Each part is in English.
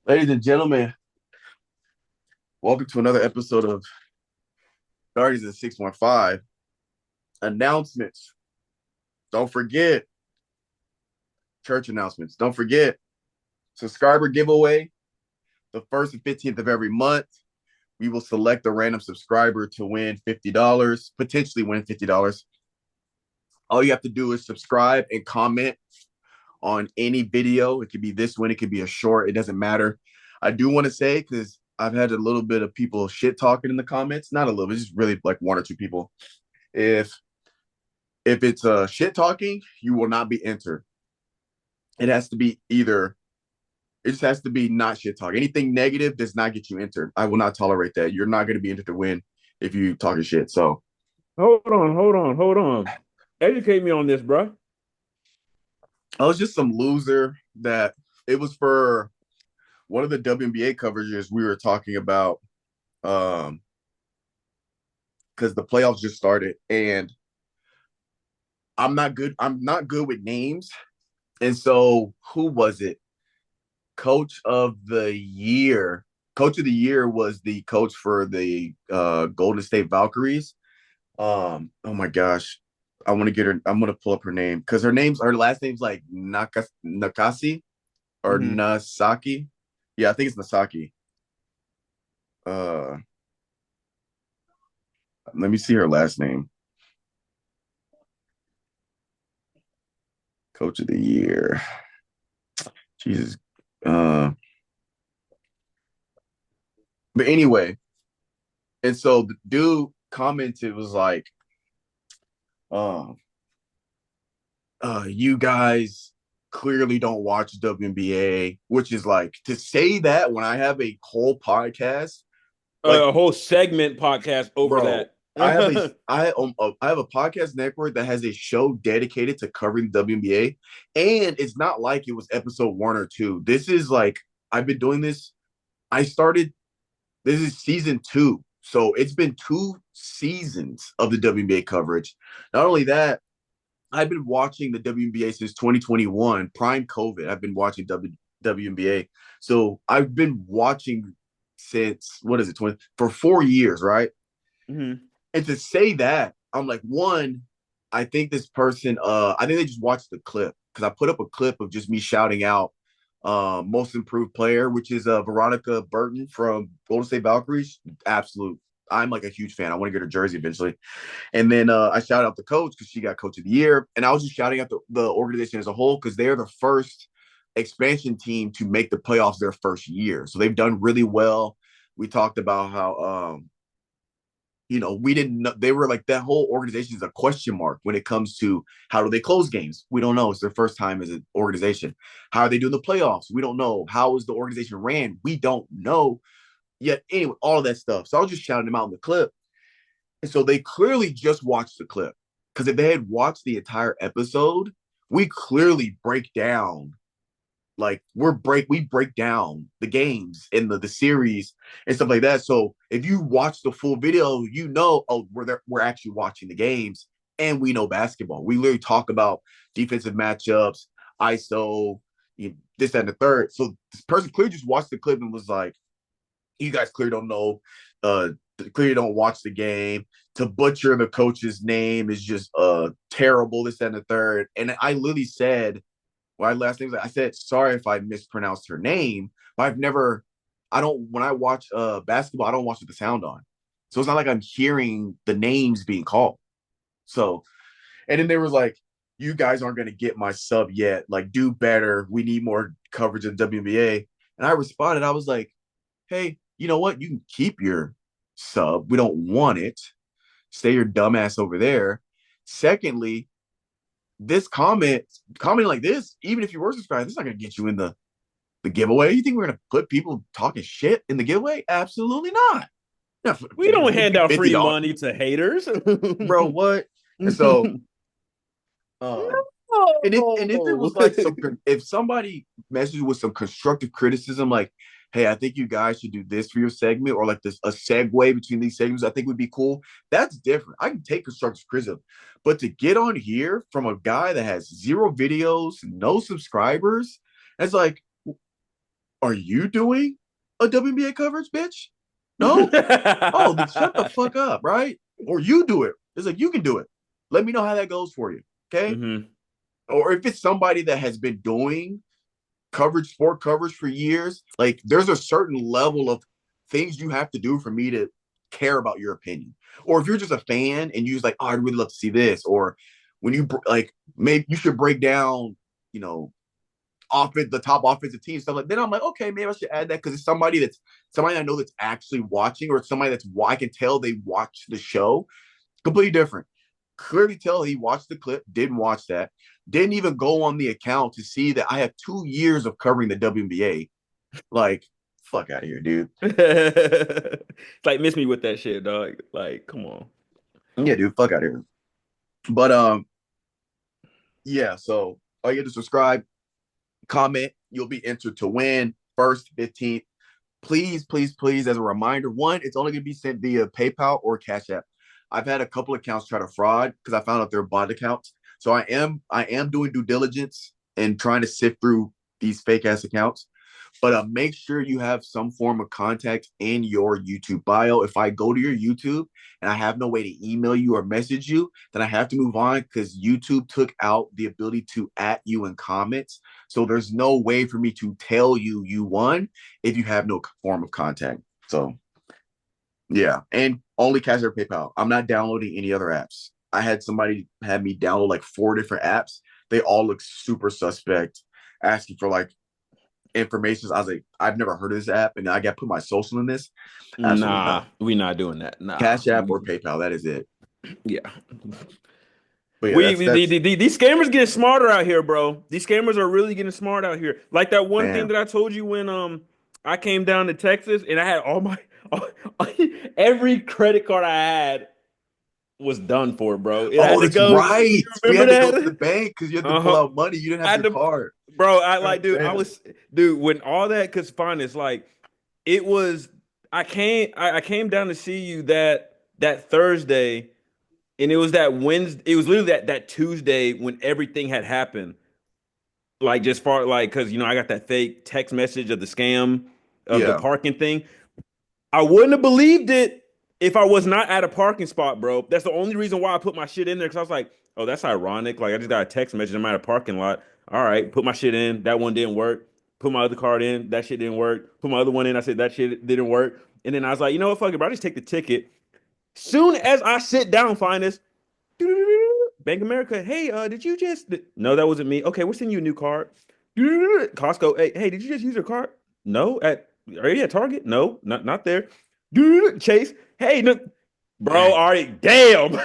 Ladies and gentlemen, welcome to another episode of Guardians of 615. Announcements. Don't forget church announcements. Don't forget subscriber giveaway the 1st and 15th of every month. We will select a random subscriber to win $50, potentially win $50. All you have to do is subscribe and comment on any video. It could be this one, it could be a short, it doesn't matter. I do want to say, because I've had a little bit of people shit talking in the comments, not a little, it's just really like one or two people. If it's shit talking, you will not be entered. It has to be either it just has to be not shit talk. Anything negative does not get you entered. I will not tolerate that. You're not going to be entered to win if you talking shit. So Hold on. Educate me on this, bro. I was just some loser that it was for one of the WNBA coverages we were talking about because the playoffs just started and I'm not good with names. And so who was it? Coach of the year. Coach of the year was the coach for the Golden State Valkyries. Oh my gosh. I want to get her. I'm gonna pull up her name because her last name's like Nakasi or Hmm. Nasaki. Yeah, I think it's Nasaki. Uh, Let me see her last name. Coach of the year. Jesus. Uh, but anyway, and so the dude commented was like, uh, you guys clearly don't watch WNBA, which is like to say that when I have a whole podcast, like, A whole segment podcast over bro, that. I have a podcast network that has a show dedicated to covering the WNBA, and it's not like it was episode one or two. This is like I've been doing this. I started. This is season two, so it's been 2 seasons of the WNBA coverage. Not only that, I've been watching the WNBA since 2021, prime COVID. I've been watching WNBA. So I've been watching since what is it, 20 for 4 years, right? Hmm. And to say that, I'm like, one, I think this person, I think they just watched the clip because I put up a clip of just me shouting out most improved player, which is Veronica Burton from Golden State Valkyries. Absolute. I'm like a huge fan. I want to get her jersey eventually. And then I shouted out the coach because she got coach of the year. And I was just shouting out the organization as a whole because they're the first expansion team to make the playoffs their first year. So they've done really well. We talked about how we didn't know they were like that whole organization is a question mark when it comes to how do they close games. We don't know. It's their first time as an organization. How are they doing the playoffs? We don't know. How is the organization ran? We don't know yet. Anyway, all of that stuff. So I was just shouting them out in the clip. And so they clearly just watched the clip because if they had watched the entire episode, we clearly break down like we break down the games in the series and stuff like that. So if you watch the full video, you know, oh, we're actually watching the games and we know basketball. We literally talk about defensive matchups, ISO, this that, and the third. So this person clearly just watched the clip and was like, you guys clearly don't know, uh, clearly don't watch the game. To butcher the coach's name is just terrible. This that, and the third. And I literally said, well, last name, I said sorry if I mispronounced her name, but I don't when I watch basketball, I don't watch with the sound on. So it's not like I'm hearing the names being called. So and then they was like, you guys aren't gonna get my sub yet. Like, do better. We need more coverage of WNBA. And I responded, I was like, hey, you know what? You can keep your sub. We don't want it. Stay your dumbass over there. Secondly, this commenting like this, even if you were subscribed, this is not gonna get you in the giveaway. You think we're gonna put people talking shit in the giveaway? Absolutely not. Yeah, We don't give hand me out free $50, money to haters. bro. What? And so, and if it No. was like if somebody messages with some constructive criticism, like, hey, I think you guys should do this for your segment, or like this a segue between these segments, I think would be cool. That's different. I can take constructive criticism, but to get on here from a guy that has zero videos, no subscribers, it's like, are you doing a WNBA coverage, bitch? No? Oh, then shut the fuck up, right? Or you do it. It's like, you can do it. Let me know how that goes for you. Okay. Hmm. Or if it's somebody that has been doing sport coverage for years, like there's a certain level of things you have to do for me to care about your opinion. Or if you're just a fan and you're just like, oh, I'd really love to see this. Or when you like, maybe you should break down, you know, the top offensive team stuff like. Then I'm like, okay, maybe I should add that because it's somebody I know that's actually watching, or somebody I can tell they watch the show. Completely different. Clearly tell he watched the clip, didn't watch that, didn't even go on the account to see that I have 2 years of covering the WNBA. Like, fuck out of here, dude. It's like miss me with that shit, dog. Like, come on. Yeah, dude, fuck out of here. But yeah. So all you have to subscribe, comment. You'll be entered to win first 15th. Please, please, please, as a reminder, one, it's only going to be sent via PayPal or Cash App. I've had a couple accounts try to fraud because I found out they're bot accounts. So I am doing due diligence and trying to sift through these fake ass accounts. But make sure you have some form of contact in your YouTube bio. If I go to your YouTube and I have no way to email you or message you, then I have to move on because YouTube took out the ability to at you in comments. So there's no way for me to tell you you won if you have no form of contact. So yeah, and only Cash or PayPal. I'm not downloading any other apps. I had somebody had me download like 4 different apps. They all look super suspect, asking for like information. I was like, I've never heard of this app, and I got to put my social in this. Absolutely Nah, not. we not doing that. Nah. Cash App or PayPal. That is it. Yeah. But yeah, We that's these scammers getting smarter out here, bro. These scammers are really getting smart out here. Like that one thing man. that I told you when I came down to Texas and I had all, every credit card I had was done for, bro. It had Oh, to that's go. right. You We remember had to go to the that? bank because you had to pull Uh-huh. out money. You didn't I have had your to, card. bro. I God like, dude. I damn. was, dude. When all that, cause fine, it's like it was. I came down to see you that Thursday, and it was that Wednesday. It was literally that Tuesday when everything had happened. Like just far like, cause I got that fake text message of the scam of the Yeah. parking thing. I wouldn't have believed it if I was not at a parking spot, bro. That's the only reason why I put my shit in there because I was like, oh, that's ironic. Like I just got a text message. I'm at a parking lot. All right, put my shit in. That one didn't work. Put my other card in. That shit didn't work. Put my other one in. I said that shit didn't work. And then I was like, you know what, fuck it, bro. I just take the ticket. Soon as I sit down, find this Bank of America. Hey, did you just? No, that wasn't me. Okay, we're sending you a new card. Costco. Hey, did you just use your card? No. Are you at Target? No, not there. Chase. Hey, no, bro. Dang. All right, damn.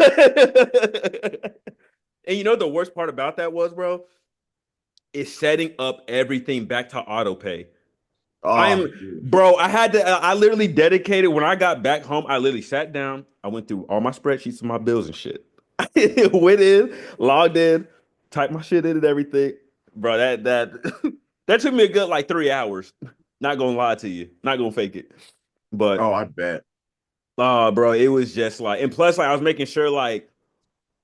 And you know the worst part about that was, bro, is setting up everything back to auto pay. I Oh, am, dude. bro. I had to. I literally dedicated when I got back home. I literally sat down. I went through all my spreadsheets and my bills and shit. Went in, logged in, typed my shit in and everything, bro. That that took me a good like 3 hours. Not gonna lie to you. Not gonna fake it. But Oh, I bet. bro, it was just like, and plus, like I was making sure like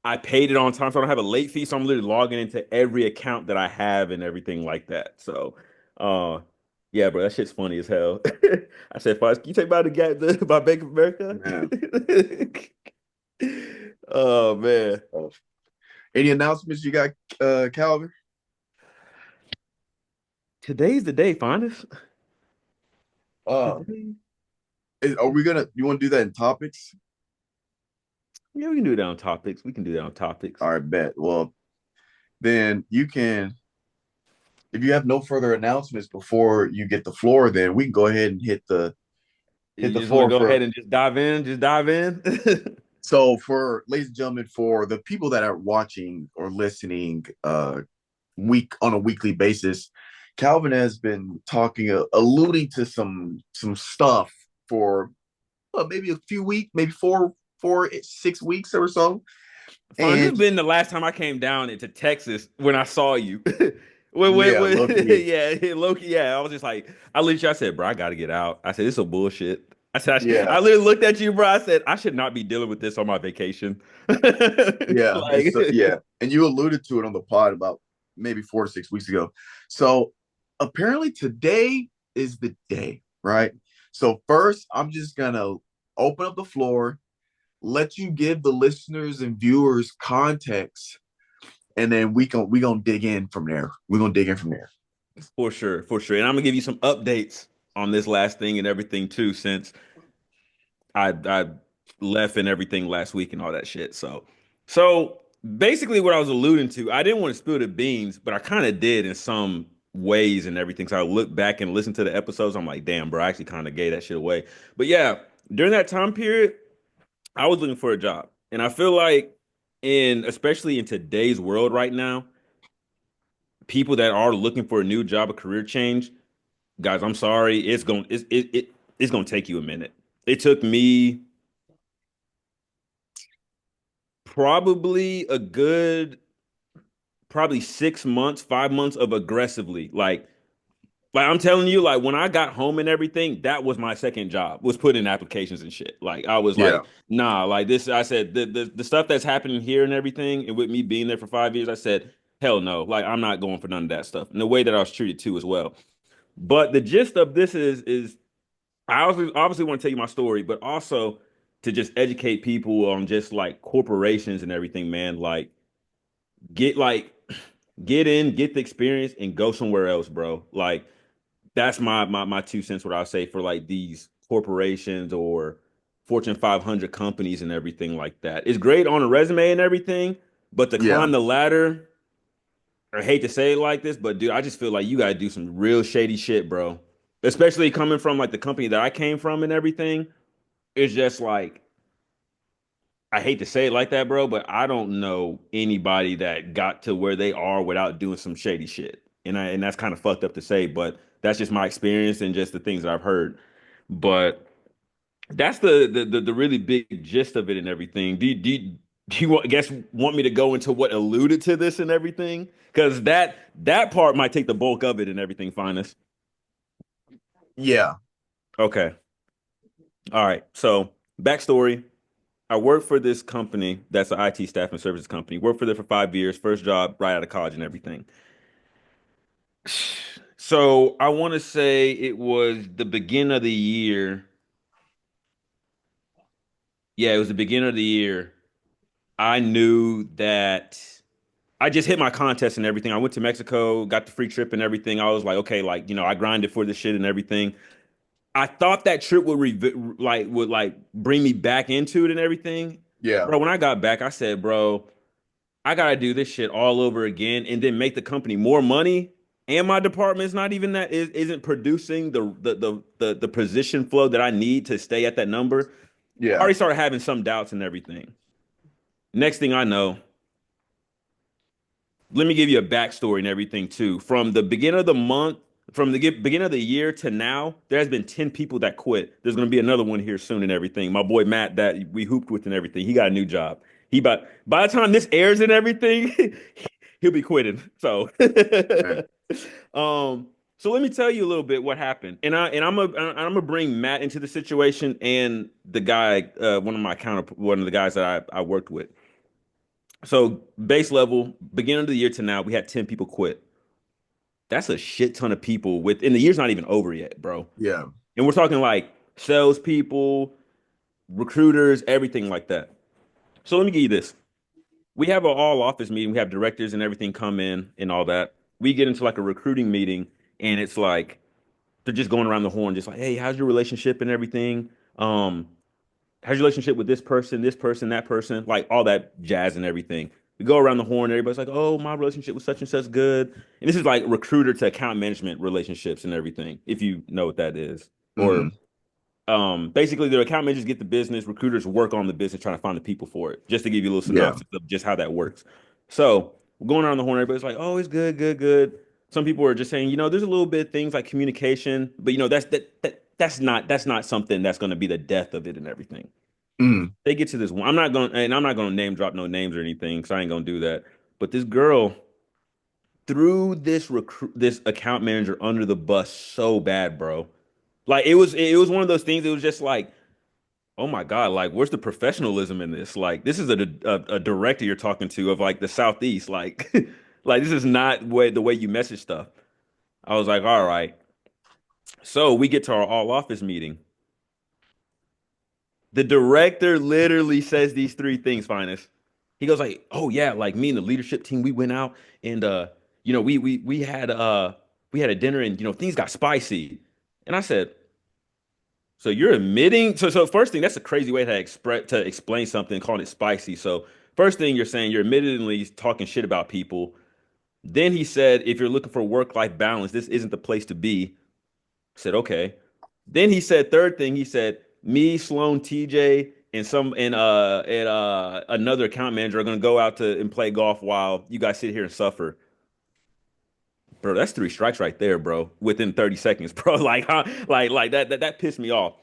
I paid it on time, so I don't have a late fee. So I'm literally logging into every account that I have and everything like that. So, uh, yeah, bro, that shit's funny as hell. I said, "Fox, can you take my Bank of America?" Man. Oh man, Oh. Any announcements you got, Calvin? today's the day, Finis. Uh, Today, are we gonna? You want to do that in topics? yeah, we can do that on topics. We can do that on topics. All right, bet. Well, then you can. If you have no further announcements before you get the floor, then we can go ahead and hit You the just want to floor go ahead for. and just dive in. Just dive in. So, for ladies and gentlemen, for the people that are watching or listening, on a weekly basis, Calvin has been talking, alluding to some stuff for maybe a few weeks, maybe 6 weeks or so, Fine. This has and been the last time I came down into Texas when I saw you. yeah, low key, Yeah, Loki. Yeah, I was just like, I literally, I said, bro, I got to get out. I said, this is some bullshit. I said, yeah, I literally looked at you, bro. I said, I should not be dealing with this on my vacation. yeah, it's Like, yeah, and you alluded to it on the pod about maybe 4 to 6 weeks ago. So apparently today is the day, right? So first, I'm just gonna open up the floor, let you give the listeners and viewers context, and then we gonna dig in from there. We're gonna dig in from there. For sure, for sure. And I'm gonna give you some updates on this last thing and everything too, since I left and everything last week and all that shit. So basically what I was alluding to, I didn't want to spill the beans, but I kind of did in some ways and everything. So I look back and listen to the episodes. I'm like, damn, bro, I actually kind of gave that shit away. But yeah, during that time period, I was looking for a job. And I feel like especially in today's world right now, people that are looking for a new job, a career change, guys, I'm sorry, it's gonna take you a minute. It took me probably a good probably 6 months, 5 months of aggressively like I'm telling you, like when I got home and everything, that was my second job, was putting in applications and shit. Like I was Yeah, like, nah, like this, I said the stuff that's happening here and everything, and with me being there for 5 years, I said, hell no, like I'm not going for none of that stuff. And the way that I was treated too as well. But the gist of this is I obviously want to tell you my story, but also to just educate people on just like corporations and everything, man. Get like get in, get the experience, and go somewhere else, bro. Like that's my 2 cents. What I'll say for like these corporations or Fortune 500 companies and everything like that. It's great on a resume and everything, but to yeah, climb the ladder, I hate to say it like this, but dude, I just feel like you gotta do some real shady shit, bro. Especially coming from like the company that I came from and everything. It's just like I hate to say it like that, bro, but I don't know anybody that got to where they are without doing some shady shit. And that's kind of fucked up to say, but that's just my experience and just the things that I've heard. But that's the really big gist of it and everything. Do you want me to go into what alluded to this and everything? Because that part might take the bulk of it and everything, Finest. yeah, Okay. All right. So backstory. I worked for this company that's an IT staff and services company. Worked for them for 5 years, first job right out of college and everything. So I want to say it was the beginning of the year. Yeah, it was the beginning of the year. I knew that I just hit my contest and everything. I went to Mexico, got the free trip and everything. I was like, okay, like, I grinded for this shit and everything. I thought that trip would bring me back into it and everything. yeah, Bro, when I got back, I said, bro, I gotta do this shit all over again and then make the company more money. And my department's not even that isn't producing the position flow that I need to stay at that number. I yeah, already started having some doubts and everything. Next thing I know, let me give you a backstory and everything too. From the beginning of the month, from the beginning of the year to now, there has been 10 people that quit. There's gonna be another one here soon and everything. My boy Matt that we hooped with and everything, he got a new job. He by the time this airs and everything, he'll be quitting. So man, so let me tell you a little bit what happened. I'm gonna bring Matt into the situation and the guy, one of the guys that I worked with. So base level, beginning of the year to now, we had 10 people quit. That's a shit ton of people and the year's not even over yet, bro. yeah, And we're talking like salespeople, recruiters, everything like that. So let me give you this. We have an all office meeting. We have directors and everything come in and all that. We get into like a recruiting meeting and it's like they're just going around the horn, just like, hey, how's your relationship and everything? How's your relationship with this person, that person, like all that jazz and everything. We go around the horn, everybody's like, oh, my relationship with such and such good. And this is like recruiter to account management relationships and everything, if you know what that is. Or mm-hmm, basically the account managers get the business, recruiters work on the business, trying to find the people for it. Just to give you a little yeah, synopsis of just how that works. So we're going around the horn, everybody's like, oh, it's good, good, good. Some people are just saying, there's a little bit of things like communication, but that's not something that's going to be the death of it and everything. mm, They get to this one. I'm not gonna name drop no names or anything, because I ain't gonna do that. But this girl threw this account manager under the bus so bad, bro. Like it was one of those things. It was just like, oh my God, like where's the professionalism in this? Like this is a director you're talking to of like the Southeast. Like like this is not the way you message stuff. I was like, all right. So we get to our all office meeting. The director literally says these three things, Finest. He goes like, "Oh yeah, like me and the leadership team, we went out and we had a dinner and things got spicy." And I said, "So you're admitting so first thing, that's a crazy way to explain something, calling it spicy. So first thing you're saying, you're admittedly talking shit about people. Then he said, if you're looking for work-life balance, this isn't the place to be." I said, okay. Then he said, third thing, he said, me, Sloan, TJ, and another account manager are gonna go out to and play golf while you guys sit here and suffer. Bro, that's three strikes right there, bro. Within 30 seconds, bro. Like, huh? Like that pissed me off.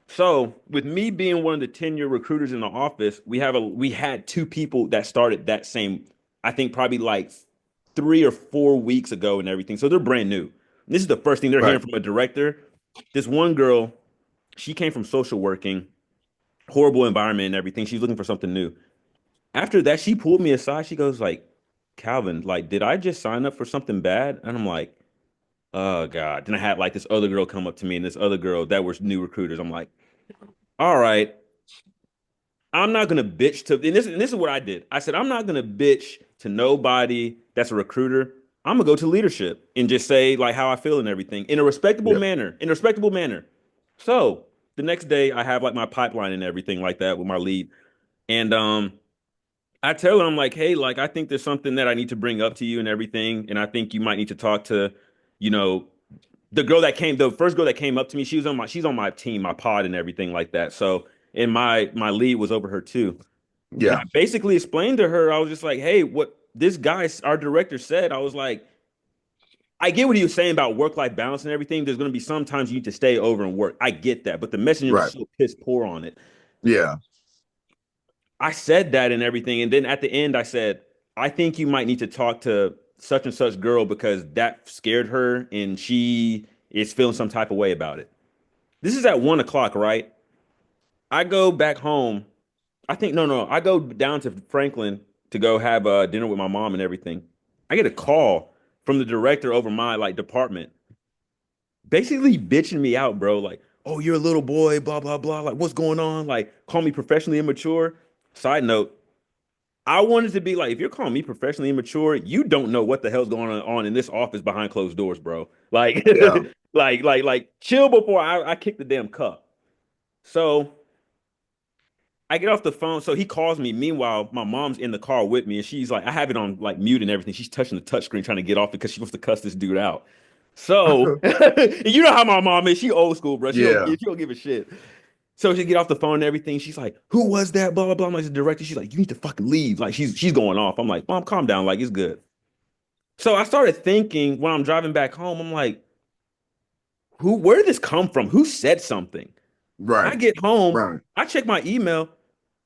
So with me being one of the 10-year recruiters in the office, we had two people that started that same, I think probably like 3 or 4 weeks ago and everything. So they're brand new. This is the first thing they're hearing Right. from a director. This one girl, she came from social working, horrible environment and everything. She's looking for something new. After that, she pulled me aside. She goes like, Calvin, like, did I just sign up for something bad? And I'm like, oh God. Then I had like this other girl come up to me and this other girl that were new recruiters. I'm like, all right, I'm not gonna bitch to and this is what I did. I said, I'm not gonna bitch to nobody that's a recruiter. I'm gonna go to leadership and just say like how I feel and everything in a respectable Yeah. manner. In a respectable manner. So the next day I have like my pipeline and everything like that with my lead. And I tell her, I'm like, hey, like I think there's something that I need to bring up to you and everything. And I think you might need to talk to, you know, the first girl that came up to me, she's on my team, my pod and everything like that. So and my lead was over her too. And I Yeah. basically explained to her, I was just like, hey, what this guy, our director said, I was like, I get what he was saying about work-life balance and everything. There's going to be sometimes you need to stay over and work. I get that, but the messenger was Right. so piss poor on it. Yeah. I said that and everything, and then at the end, I said, I think you might need to talk to such and such girl because that scared her, and she is feeling some type of way about it. This is at 1 o'clock, right? I go back home. I think no, I go down to Franklin to go have dinner with my mom and everything. I get a call from the director over my like department, basically bitching me out, bro. Like, oh, you're a little boy, blah blah blah. Like, what's going on? Like, call me professionally immature. Side note, I wanted to be like, if you're calling me professionally immature, you don't know what the hell's going on in this office behind closed doors, bro. Like, Yeah. chill before I kick the damn cup. So I get off the phone. So he calls me. Meanwhile, my mom's in the car with me, and she's like, I have it on like mute and everything. She's touching the touchscreen trying to get off because she wants to cuss this dude out. So you know how my mom is. She old school, bro. Yeah. She don't give a shit. So she get off the phone and everything. She's like, "Who was that?" Blah blah blah. I'm like, the director. She's like, "You need to fucking leave." Like she's going off. I'm like, "Mom, calm down. Like it's good." So I started thinking when I'm driving back home. I'm like, "Who? Where did this come from? Who said something?" I Right. get home. Right. I check my email.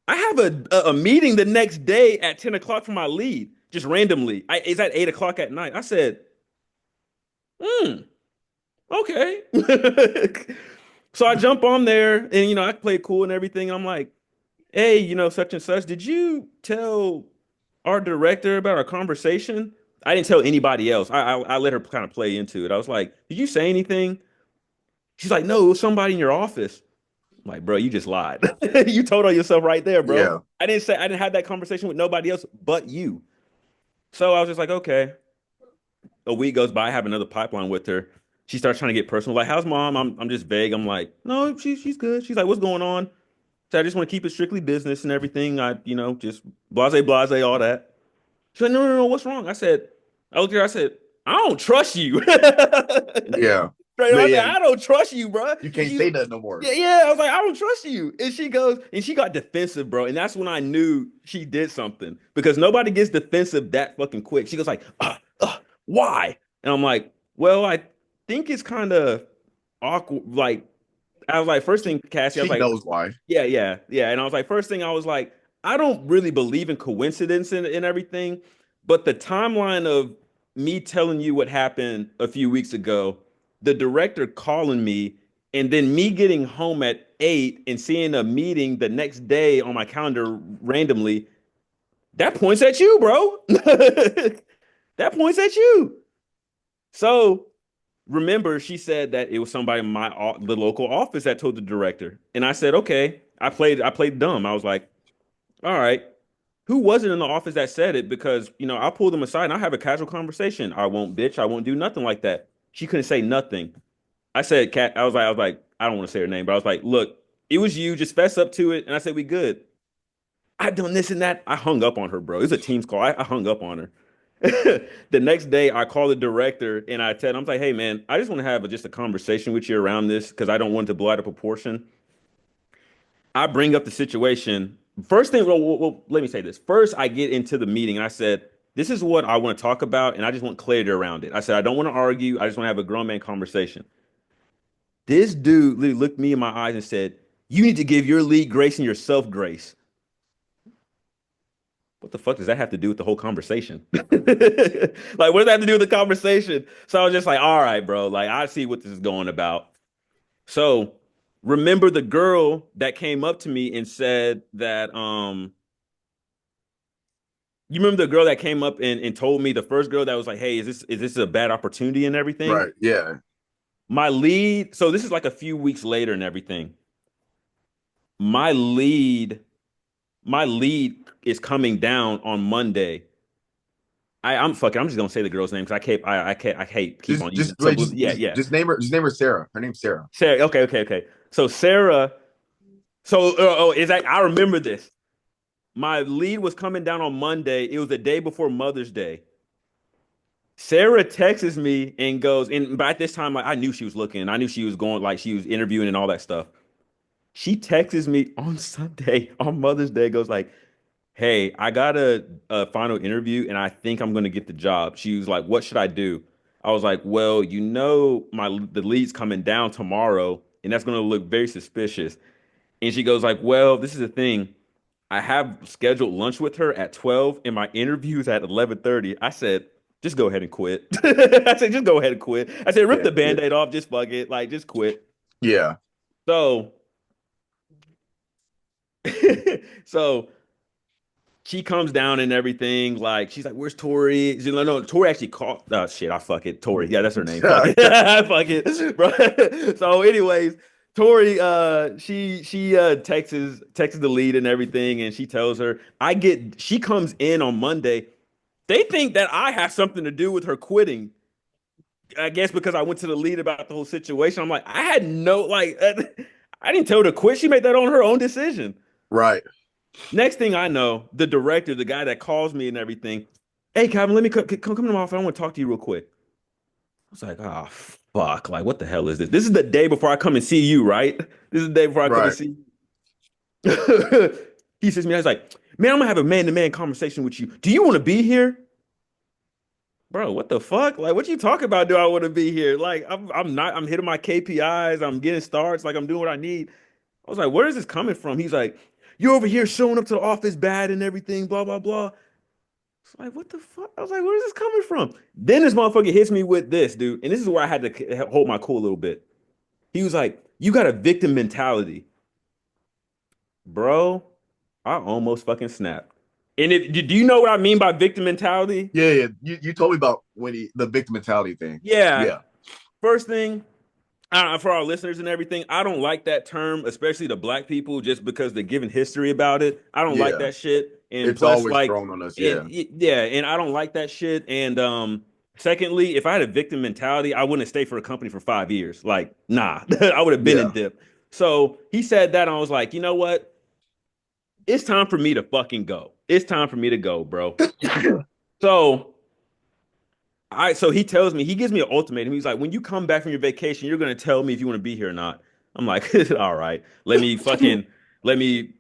I have a meeting the next day at 10 o'clock for my lead, just randomly. It's at 8 o'clock at night. I said, hmm, okay. So I jump on there and, I play it cool and everything. I'm like, hey, such and such, did you tell our director about our conversation? I didn't tell anybody else. I let her kind of play into it. I was like, did you say anything? She's like, no, it was somebody in your office. I'm like, bro, you just lied. You told on yourself right there, bro. Yeah. I didn't have that conversation with nobody else but you. So I was just like, okay. A week goes by, I have another pipeline with her. She starts trying to get personal. Like, how's mom? I'm just vague. I'm like, no, she's good. She's like, what's going on? So I just want to keep it strictly business and everything. Just blase, all that. She's like, no, what's wrong? I looked at her, I said, I don't trust you. Yeah. Straight up, But I said, yeah, I don't trust you, bro. you And can't say that no more. yeah. I was like, I don't trust you. And she goes, and she got defensive, bro. And that's when I knew she did something because nobody gets defensive that fucking quick. She goes like, why? And I'm like, well, I think it's kind of awkward. Like, I was like, first thing, Cassie, I was She like, knows why. yeah. And I was like, first thing, I was like, I don't really believe in coincidence and everything, but the timeline of me telling you what happened a few weeks ago, the director calling me, and then me getting home at 8 and seeing a meeting the next day on my calendar randomly, that points at you, bro. That points at you. So remember, she said that it was somebody in the local office that told the director. And I said, okay. I played dumb. I was like, all right. Who wasn't in the office that said it? Because, I'll pull them aside and I'll have a casual conversation. I won't bitch. I won't do nothing like that. She couldn't say nothing. I said, Cat, I was like, I don't want to say her name, but I was like, look, it was you. Just fess up to it. And I said, we good. I've done this and that. I hung up on her, bro. It was a Teams call. I hung up on her. The next day, I call the director and I tell him, I'm like, hey, man, I just want to have just a conversation with you around this because I don't want it to blow out of proportion. I bring up the situation. First thing, well, let me say this. First, I get into the meeting and I said, this is what I want to talk about, and I just want clarity around it. I said, I don't want to argue. I just want to have a grown man conversation. This dude literally looked me in my eyes and said, you need to give your league grace and yourself grace. What the fuck does that have to do with the whole conversation? Like, what does that have to do with the conversation? So I was just like, all right, bro. Like, I see what this is going about. So remember the girl that came up to me and said that you remember the girl that came up and told me, the first girl that was like, hey, is this a bad opportunity and everything? Right. Yeah. My lead, so this is like a few weeks later and everything. My lead, my lead is coming down on Monday. I'm fucking. I'm just gonna say the girl's name because I can't. I hate keep Just on using just wait, yeah, yeah. just name her. Just name her Sarah. Her name's Sarah. Sarah. Okay, okay, okay. So Sarah. So is that I remember this. My lead was coming down on Monday. It was the day before Mother's Day. Sarah texts me and goes, and by this time, like I knew she was looking. I knew she was going, like she was interviewing and all that stuff. She texts me on Sunday on Mother's Day. Goes like, hey, I got a final interview and I think I'm going to get the job. She was like, what should I do? I was like, well, the lead's coming down tomorrow and that's going to look very suspicious. And she goes like, well, this is the thing. I have scheduled lunch with her at 12 and my interview's at 11:30. I said, just go ahead and quit. I said, just go ahead and quit. I said, rip Yeah. the Yeah. band-aid off, just fuck it. Like, just quit. Yeah. So, so she comes down and everything. Like she's like, "Where's Tori?" She's like, "No, Tori actually called." Oh shit, I fuck it. Tori, yeah, that's her name. Fuck it, fuck it, bro. So, anyways, Tori, she texts the lead and everything, and she tells her, She comes in on Monday. They think that I have something to do with her quitting. I guess because I went to the lead about the whole situation. I'm like, I had no like, I didn't tell her to quit. She made that on her own decision. Right. Next thing I know, the director, the guy that calls me and everything, hey, Calvin, let me come to my office. I want to talk to you real quick. I was like, oh, fuck. Like, what the hell is this? This is the day before I come and see you, right? This is the day before I come and Right. see you. He says to me, I was like, man, I'm going to have a man-to-man conversation with you. Do you want to be here? Bro, what the fuck? Like, what you talking about? Do I want to be here? Like, I'm not, I'm hitting my KPIs. I'm getting starts. Like, I'm doing what I need. I was like, where is this coming from? He's like, you're over here showing up to the office bad and everything, blah, blah, blah. It's like, what the fuck? I was like, where is this coming from? Then this motherfucker hits me with this, dude. And this is where I had to hold my cool a little bit. He was like, you got a victim mentality. Bro, I almost fucking snapped. And do you know what I mean by victim mentality? Yeah. Yeah. You told me about the victim mentality thing. Yeah. Yeah. First thing, for our listeners and everything, I don't like that term, especially to black people, just because they're giving history about it. I don't like Yeah. that shit. And It's plus, always like, thrown on us. and Yeah. yeah, and I don't like that shit. And secondly, if I had a victim mentality, I wouldn't stay for a company for 5 years. Like, nah, I would have been in Yeah. dip. So he said that, and I was like, you know what? It's time for me to fucking go. It's time for me to go, bro. So so he tells me, he gives me an ultimatum. He's like, when you come back from your vacation, you're gonna tell me if you want to be here or not. I'm like, all right, let me be fucking, let me,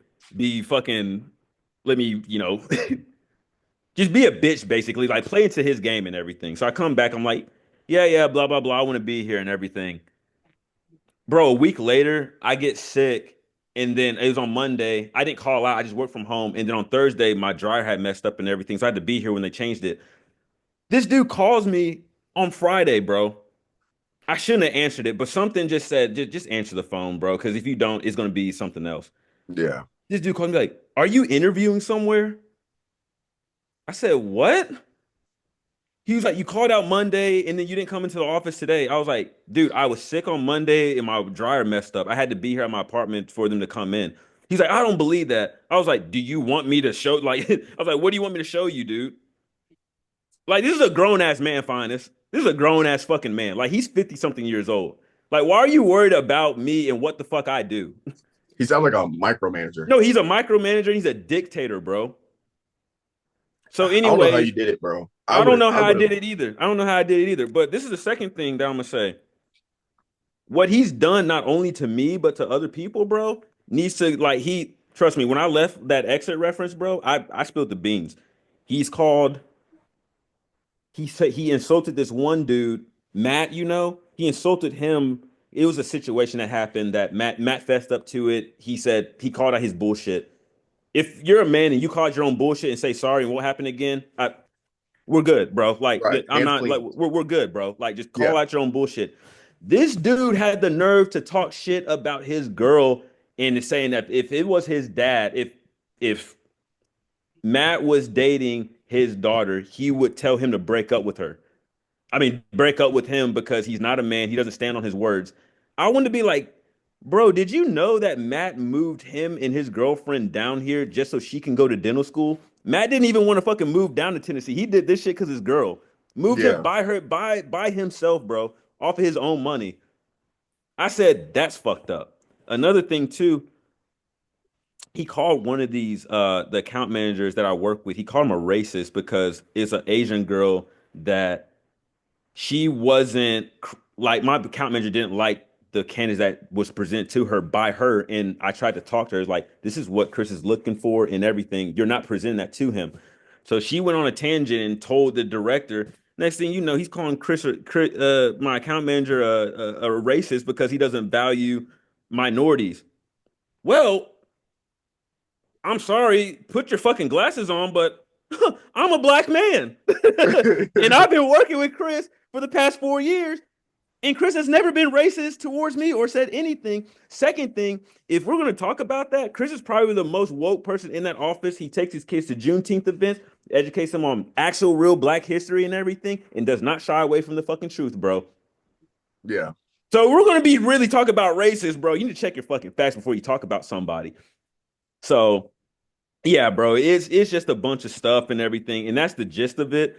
just be a bitch, basically, like play into his game and everything. So I come back, I'm like, yeah, yeah, blah, blah, blah. I want to be here and everything. Bro, a week later, I get sick. And then it was on Monday. I didn't call out. I just worked from home. And then on Thursday, my dryer had messed up and everything. So I had to be here when they changed it. This dude calls me on Friday, bro. I shouldn't have answered it, but something just said, just answer the phone, bro. Because if you don't, it's gonna be something else. Yeah. This dude called me like, "Are you interviewing somewhere?" I said, "What?" He was like, you called out Monday and then you didn't come into the office today. I was like, dude, I was sick on Monday and my dryer messed up. I had to be here at my apartment for them to come in. He's like, I don't believe that. I was like, do you want me to show like I was like, what do you want me to show you, dude? Like, this is a grown ass man, Finest. This is a grown ass fucking man. Like, he's 50 something years old. Like, why are you worried about me and what the fuck I do? He sounds like a micromanager. No, he's a micromanager. He's a dictator, bro. So, I don't know how you anyways, did it, bro. I don't know I how I would have. did it either. I don't know how I did it either. But this is the second thing that I'm gonna say. What he's done not only to me but to other people, bro, needs to like he trust me. When I left that exit reference, bro, I spilled the beans. He's called. He said he insulted this one dude, Matt. You know, he insulted him. It was a situation that happened that Matt fessed up to it. He said he called out his bullshit. If you're a man and you call out your own bullshit and say sorry and what happened again, we're good, bro. Like Right. I'm Hands not like clean. we're good, bro. Like just call Yeah. out your own bullshit. This dude had the nerve to talk shit about his girl and is saying that if it was his dad, if Matt was dating his daughter, he would tell him to break up with her. I mean, break up with him because he's not a man. He doesn't stand on his words. I want to be like, bro, did you know that Matt moved him and his girlfriend down here just so she can go to dental school? Matt didn't even want to fucking move down to Tennessee. He did this shit because his girl moved him Yeah. by her by himself, bro, off of his own money. I said that's fucked up. Another thing too, he called one of these the account managers that I work with. He called him a racist because it's an Asian girl that she wasn't like my account manager didn't like the candidates that was presented to her by her. And I tried to talk to her, like, this is what Chris is looking for and everything. You're not presenting that to him. So she went on a tangent and told the director. Next thing you know, he's calling my account manager, a racist because he doesn't value minorities. Well, I'm sorry, put your fucking glasses on, but I'm a black man. And I've been working with Chris for the past 4 years. And Chris has never been racist towards me or said anything. Second thing, if we're going to talk about that, Chris is probably the most woke person in that office. He takes his kids to Juneteenth events, educates them on actual real black history and everything, and does not shy away from the fucking truth, bro. Yeah. So we're going to be really talking about racist, bro. You need to check your fucking facts before you talk about somebody. So yeah, bro, it's just a bunch of stuff and everything, and that's the gist of it.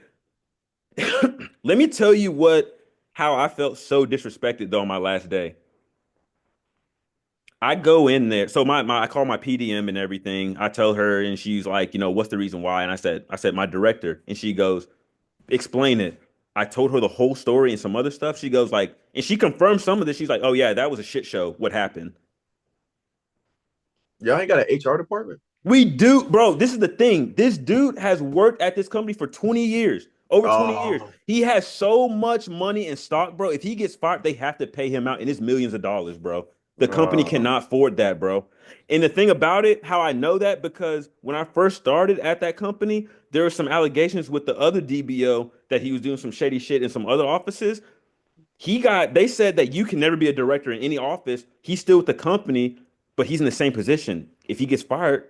Let me tell you how I felt so disrespected though on my last day. I go in there, so my I call my PDM and everything. I tell her, and she's like, what's the reason why? And I said my director, and she goes, explain it. I told her the whole story and some other stuff. She goes like, and she confirmed some of this. She's like, oh yeah, that was a shit show. What happened? Y'all ain't got an HR department? We do, bro. This is the thing. This dude has worked at this company for 20 years, over 20 years. Oh, He has so much money in stock, bro. If he gets fired, they have to pay him out, and it's millions of dollars, bro. The company uh, cannot afford that, bro. And the thing about it, how I know that, because when I first started at that company, there were some allegations with the other DBO that he was doing some shady shit in some other offices. They said that you can never be a director in any office. He's still with the company, but he's in the same position. If he gets fired,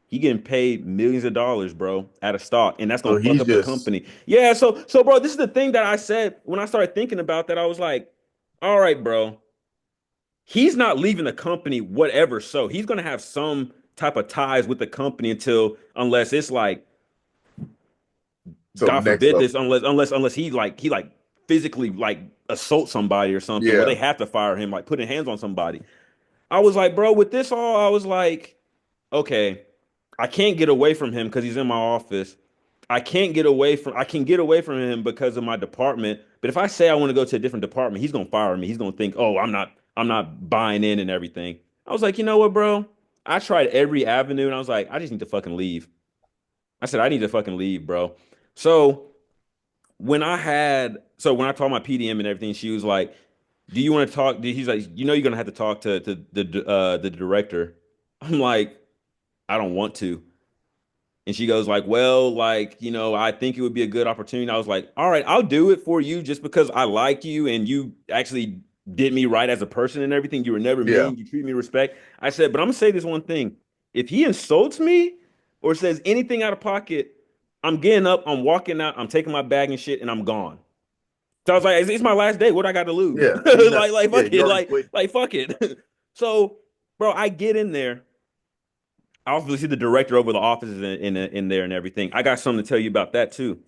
he getting paid millions of dollars, bro, out of stock, and that's so gonna fuck he's up the just company. Yeah, so bro, this is the thing that I said when I started thinking about that. I was like, all right, bro, he's not leaving the company, whatever. So he's gonna have some type of ties with the company unless it's like, some God next forbid level. this, unless he physically like assault somebody or something where they Yeah. have to fire him, like putting hands on somebody. I was like, bro, with this all, I was like, okay, I can't get away from him because he's in my office. I can get away from him because of my department. But if I say I want to go to a different department, he's gonna fire me. He's gonna think, oh, I'm not buying in and everything. I was like, you know what, bro? I tried every avenue and I was like, I just need to fucking leave. I said, I need to fucking leave, bro. So when I told my PDM and everything, she was like, "Do you want to talk?" He's like, "You're gonna have to talk to the director." I'm like, "I don't want to." And she goes like, "Well, like, I think it would be a good opportunity." I was like, "All right, I'll do it for you just because I like you and you actually did me right as a person and everything. You were never Yeah. mean. You treat me with respect." I said, "But I'm gonna say this one thing. If he insults me or says anything out of pocket, I'm getting up, I'm walking out, I'm taking my bag and shit, and I'm gone. So I was like, it's my last day. What I got to lose? Yeah, you know, Like yeah, fuck you it, already quit. like fuck it. So, bro, I get in there. I also see the director over the offices in there and everything. I got something to tell you about that too,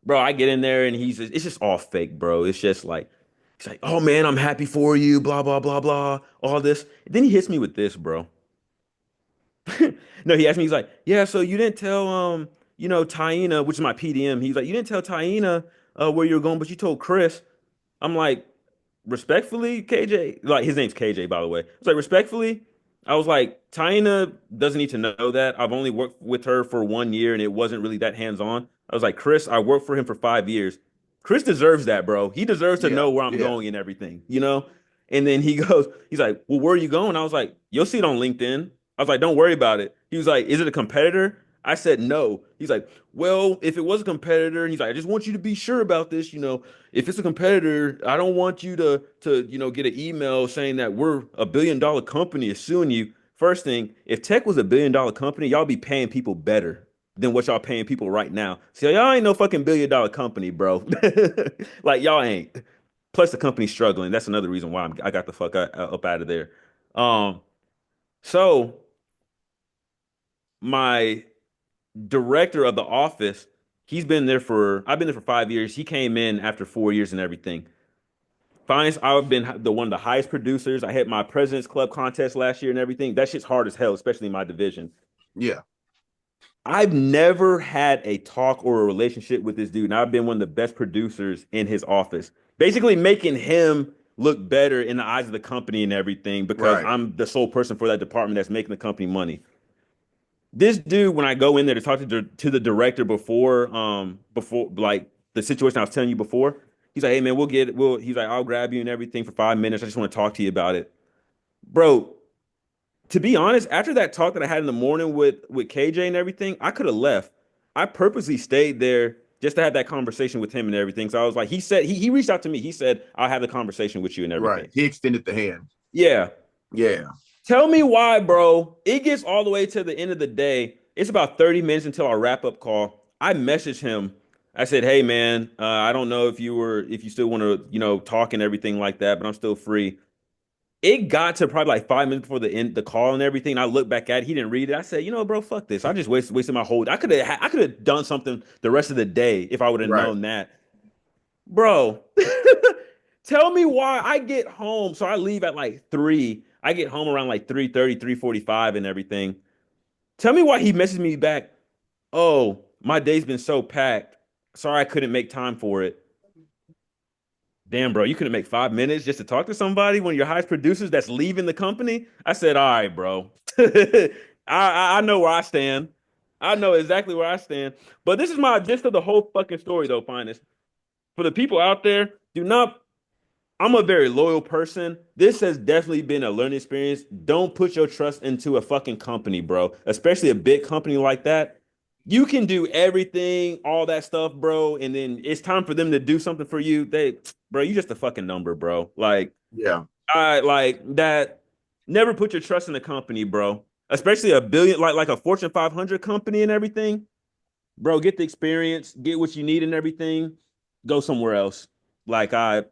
bro. I get in there and it's just all fake, bro. It's just like he's like, oh man, I'm happy for you, blah blah blah blah, all this. And then he hits me with this, bro. No, he asked me, he's like, yeah, so you didn't tell Taina, which is my PDM. He's like, you didn't tell Taina where you were going, but you told Chris. I'm like, respectfully, KJ, like his name's KJ, by the way. It's like respectfully, I was like, Taina doesn't need to know that. I've only worked with her for 1 year and it wasn't really that hands-on. I was like, Chris, I worked for him for 5 years. Chris deserves that, bro. He deserves to Yeah, know where I'm yeah, going and everything, you know? And then he's like, well, where are you going? I was like, you'll see it on LinkedIn. I was like, don't worry about it. He was like, is it a competitor? I said no. He's like, well, if it was a competitor, and he's like, I just want you to be sure about this, if it's a competitor, I don't want you to get an email saying that we're $1 billion company is suing you. First thing, if tech was $1 billion company, y'all be paying people better than what y'all paying people right now. So y'all ain't no fucking $1 billion company, bro. Like y'all ain't. Plus the company's struggling. That's another reason why I got the fuck up out of there. Um, so my director of the office, I've been there for 5 years. He came in after 4 years and everything. Finis, I've been the one of the highest producers. I hit my President's Club contest last year and everything. That shit's hard as hell, especially in my division. yeah. I've never had a talk or a relationship with this dude, and I've been one of the best producers in his office. Basically making him look better in the eyes of the company and everything because Right. I'm the sole person for that department that's making the company money. This dude, when I go in there to talk to the director before like the situation I was telling you before, he's like, "Hey man, he's like, I'll grab you and everything for 5 minutes. I just want to talk to you about it, bro." To be honest, after that talk that I had in the morning with KJ and everything, I could have left. I purposely stayed there just to have that conversation with him and everything. So I was like, he reached out to me. He said, "I'll have the conversation with you and everything." Right. He extended the hand. Yeah. Yeah. Tell me why, bro. It gets all the way to the end of the day. It's about 30 minutes until our wrap up call. I messaged him. I said, "Hey, man, I don't know if you still want to, talk and everything like that, but I'm still free." It got to probably like 5 minutes before the call and everything. I looked back at it. He didn't read it. I said, bro, fuck this. I just wasted my whole. I could have done something the rest of the day if I would have Right. known that, bro. Tell me why I get home. So I leave at like 3. I get home around like 3:30, 3:45 and everything. Tell me why he messaged me back. Oh, my day's been so packed. Sorry I couldn't make time for it. Damn, bro, you couldn't make 5 minutes just to talk to somebody, one of your highest producers that's leaving the company? I said, all right, bro. I know where I stand. I know exactly where I stand. But this is my gist of the whole fucking story, though, Finest. For the people out there, do not I'm a very loyal person. This has definitely been a learning experience. Don't put your trust into a fucking company, bro. Especially a big company like that. You can do everything, all that stuff, bro, and then it's time for them to do something for you. Bro, you just a fucking number, bro. Like, Yeah. I like that. Never put your trust in a company, bro. Especially a billion, like a Fortune 500 company and everything. Bro, get the experience, get what you need and everything. Go somewhere else. Like I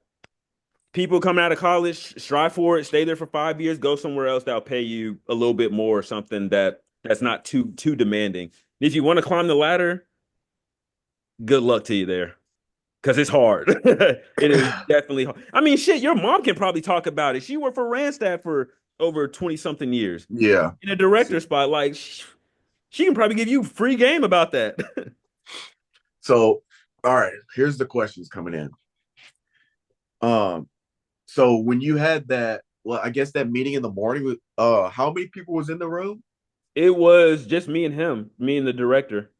People coming out of college, strive for it, stay there for 5 years, go somewhere else that'll pay you a little bit more or something that's not too demanding. If you want to climb the ladder, good luck to you there. Because it's hard. It is definitely hard. I mean, shit, your mom can probably talk about it. She worked for Randstad for over 20 something years Yeah. in a director spot. Like, she can probably give you free game about that. So, all right, here's the questions coming in. Um, so when you had that, well, I guess that meeting in the morning with how many people was in the room? It was just me and him, me and the director.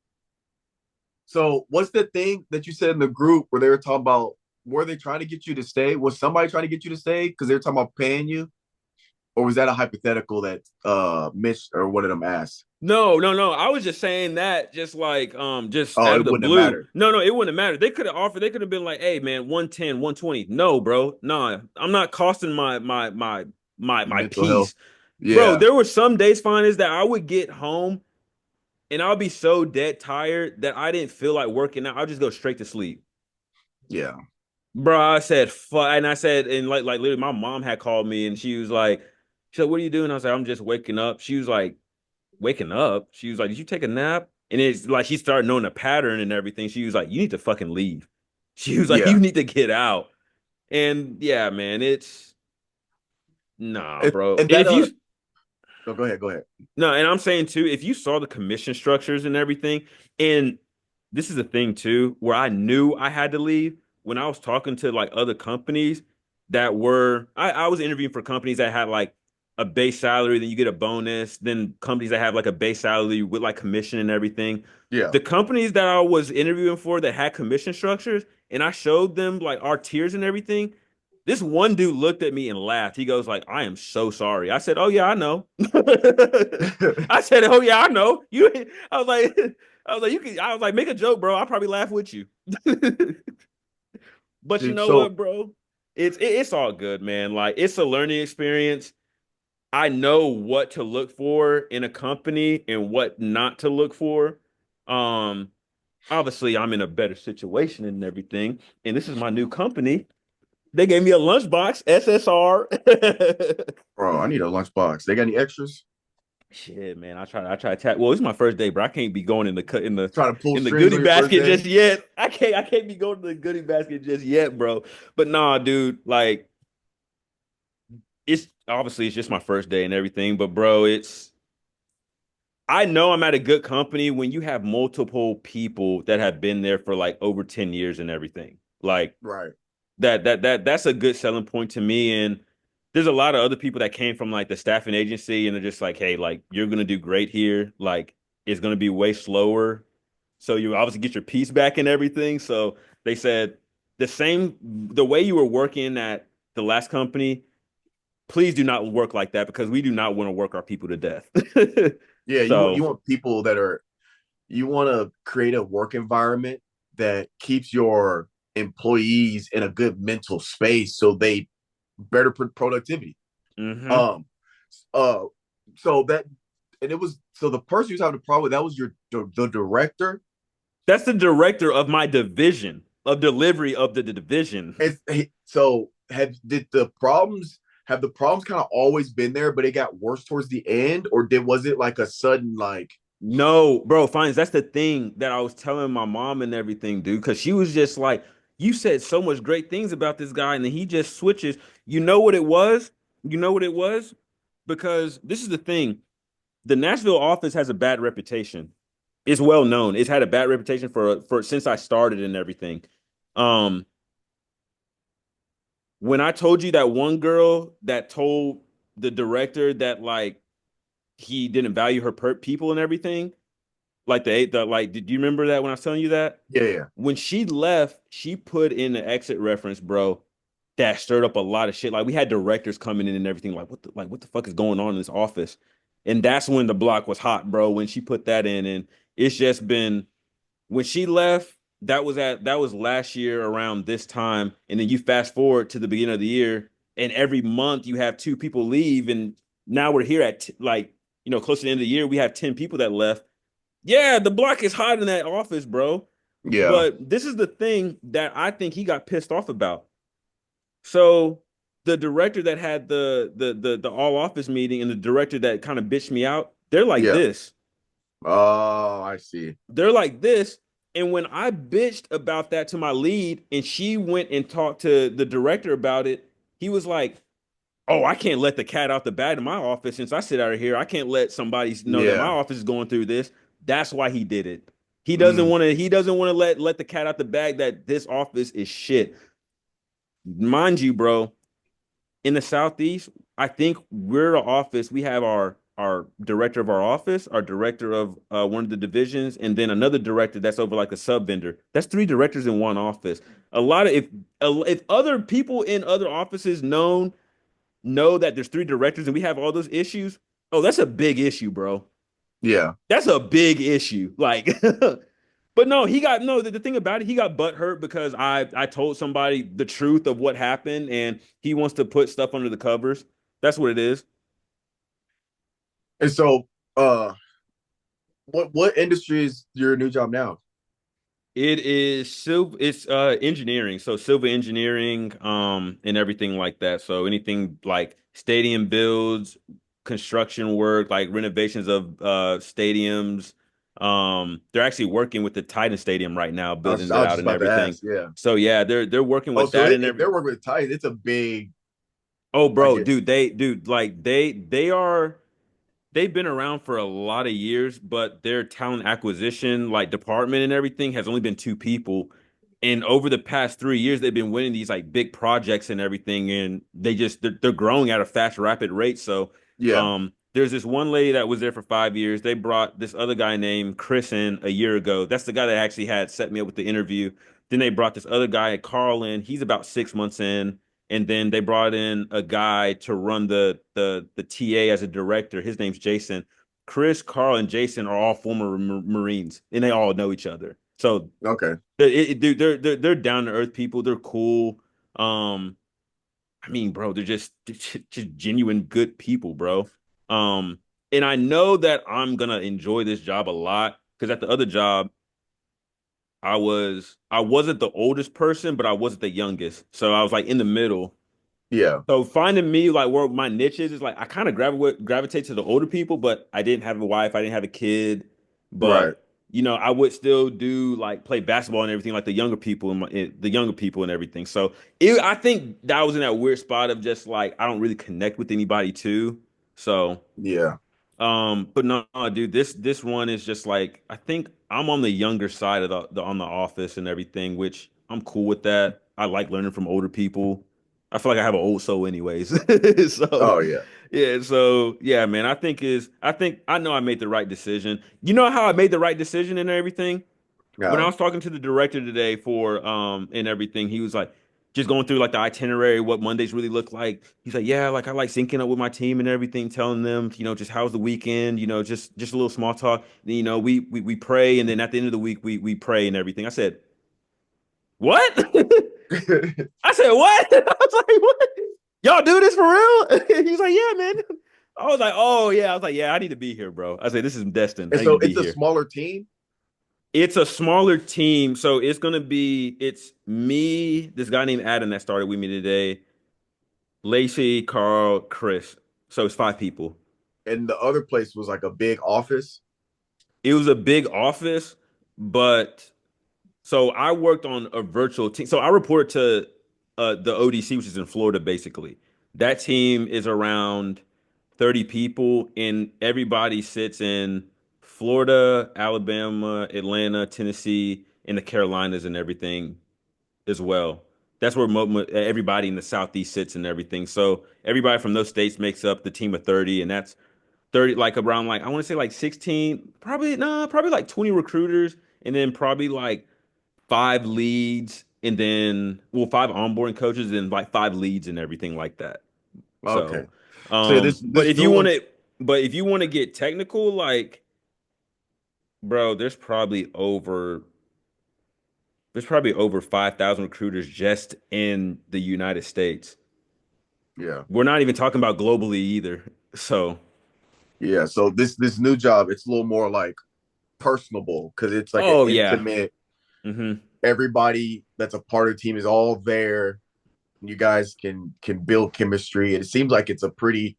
So what's the thing that you said in the group where they were talking about were they trying to get you to stay? Was somebody trying to get you to stay because they were talking about paying you? Or was that a hypothetical that Mitch or one of them asked? No, no, no. I was just saying that just like just Oh, out it of the wouldn't have blue. mattered. No, no, it wouldn't have mattered. They could have offered, they could have been like, hey man, 110, 120. No, bro. Nah, I'm not costing my Mental health. peace. Bro, Yeah. there were some days, Finest, that I would get home. and I'll be so dead tired that I didn't feel like working out. I'll just go straight to sleep. Yeah. Bro, I said fuck, and I said, and like literally, my mom had called me, and she was like, "What are you doing?" I was like, "I'm just waking up." She was like, "Waking up?" She was like, "Did you take a nap?" And it's like she started knowing the pattern and everything. She was like, "You need to fucking leave." She was like, Yeah. "You need to get out." And yeah, man, it's nah, If, bro. and that If you no, go ahead, go ahead. No, and I'm saying too, if you saw the commission structures and everything, and this is a thing too, where I knew I had to leave when I was talking to like other companies that were, I was interviewing for companies that had like a base salary, then you get a bonus, then companies that have like a base salary with like commission and everything. Yeah. The companies that I was interviewing for that had commission structures, and I showed them like our tiers and everything, this one dude looked at me and laughed. He goes like, "I am so sorry." I said, "Oh yeah, I know." I said, "Oh yeah, I know." You I was like I was like, you can I was like, make a joke, bro. I'll probably laugh with you. But you Dude, know so what, bro? It's all good, man. Like it's a learning experience. I know what to look for in a company and what not to look for. Um, Obviously I'm in a better situation and everything. And this is my new company. They gave me a lunchbox, SSR. bro, I need a lunchbox. They got any extras? Shit, man. I try to tap. Well, it's my first day, bro. I can't be going in the cut Try to pull in the strings goodie on your first basket just day. yet. I can't be going to the goodie basket just yet, bro. But nah, dude, like it's obviously it's just my first day and everything, but bro, it's I know I'm at a good company when you have multiple people that have been there for like over 10 years and everything. Like Right. that's a good selling point to me. And there's a lot of other people that came from like the staffing agency and they're just like, hey, like you're gonna do great here. Like it's gonna be way slower. So you obviously get your piece back and everything. So they said the way you were working at the last company, please do not work like that because we do not want to work our people to death. Yeah, you So want people that are you want to create a work environment that keeps your employees in a good mental space so they better productivity. mhm. Um uh so that and it was so the person who's having a problem with that was the director. That's the director of my division of delivery of the division. So have the problems kind of always been there, but it got worse towards the end, or was it like a sudden like No, bro, Fines. That's the thing that I was telling my mom and everything, dude, because she was just like, you said so much great things about this guy, and then he just switches. You know what it was? You know what it was? Because this is the thing. The Nashville office has a bad reputation. It's well known. It's had a bad reputation for since I started and everything. Um, when I told you that one girl that told the director that like he didn't value her people and everything, like the like, did you remember that when I was telling you that? yeah, yeah, When she left, she put in an exit reference, bro, that stirred up a lot of shit. Like we had directors coming in and everything, like what the fuck is going on in this office? And that's when the block was hot, bro, when she put that in. And it's just been when she left, that was last year around this time. And then you fast forward to the beginning of the year, and every month you have two people leave, and now we're here at like, close to the end of the year, we have 10 people that left. Yeah, the block is hot in that office, bro. yeah, But this is the thing that I think he got pissed off about. So the director that had the all office meeting and the director that kind of bitched me out, they're like yeah. this. Oh, I see. They're like this. And when I bitched about that to my lead and she went and talked to the director about it, he was like, "Oh, I can't let the cat out the bag in my office since I sit out of here. I can't let somebody know that my Yeah. office is going through this." That's why he did it. Mm, He doesn't want to let the cat out the bag that this office is shit. Mind you, bro, in the Southeast, I think we're the office. We have our director of our office, our director of one of the divisions, and then another director that's over like a sub vendor. That's three directors in one office. A lot of if other people in other offices know that there's three directors and we have all those issues, oh, that's a big issue, bro. yeah. That's a big issue. Like, but no, he got no. The thing about it, he got butt hurt because I told somebody the truth of what happened, and he wants to put stuff under the covers. That's what it is. And so, uh, What industry is your new job now? It is silver. It's engineering, so civil engineering, and everything like that. So anything like stadium builds, construction work, like renovations of stadiums. They're actually working with the Titan Stadium right now, building I it was out just and about to everything. ask. Yeah. So yeah, they're working Oh, with so that and if every. they're working with Titan, it's a big, Oh, I bro, guess. dude, they are. They've been around for a lot of years, but their talent acquisition, like department and everything, has only been two people. And over the past 3 years, they've been winning these like big projects and everything, and they're growing at a fast, rapid rate. So, Yeah. there's this one lady that was there for 5 years. They brought this other guy named Chris in a year ago. That's the guy that actually had set me up with the interview. Then they brought this other guy, Carl, in. He's about 6 months in. And then they brought in a guy to run the TA as a director. His name's Jason. Chris, Carl, and Jason are all former Marines, and they all know each other. So, Okay. dude, they're down to earth people. They're cool. Um, I mean, bro, they're just genuine good people, bro. Um, and I know that I'm gonna enjoy this job a lot because at the other job, I wasn't the oldest person, but I wasn't the youngest. So I was like in the middle. Yeah. So finding me like where my niche is like I kind of gravitate to the older people, but I didn't have a wife, I didn't have a kid, Right. but I would still do like play basketball and everything like the younger people the younger people and everything. So I think that I was in that weird spot of just like I don't really connect with anybody too. So Yeah. but no, dude, this one is just like I think I'm on the younger side of the on the office and everything, which I'm cool with that. I like learning from older people. I feel like I have an old soul anyways. So Oh yeah. yeah, man, I think I know I made the right decision. You know how I made the right decision and everything? When I Now. was talking to the director today for and everything, he was like just going through like the itinerary, what Mondays really look like. He's like, yeah, like I like syncing up with my team and everything, telling them, just how's the weekend, just a little small talk. Then, we pray, and then at the end of the week we pray and everything. I said, what? I said, what? I was like, what? Y'all do this for real? He's like, yeah, man. I was like, oh yeah. I was like, yeah, I need to be here, bro. I said, this is destined. And I need so to be it's a here. smaller team. It's a smaller team, so it's me, this guy named Adam that started with me today, Lacey, Carl, Chris. So it's 5 people. And the other place was like a big office. It was a big office, but so I worked on a virtual team. So I reported to the ODC, which is in Florida, basically. That team is around 30 people, and everybody sits in Florida, Alabama, Atlanta, Tennessee, and the Carolinas and everything as well. That's where everybody in the Southeast sits and everything. So everybody from those states makes up the team of 30, and that's 30 like around like I want to say like 16, probably no, probably like 20 recruiters, and then probably like five leads, and then well, five onboarding coaches, and like five leads and everything like that. So, Okay. So but this new one. if you want to get technical, like, bro, there's probably over 5,000 recruiters just in the United States. Yeah. We're not even talking about globally either. So, Yeah. So this new job, it's a little more like personable because it's like an oh yeah. intimate. Hmm. Everybody that's a part of the team is all there. You guys can build chemistry, and it seems like it's a pretty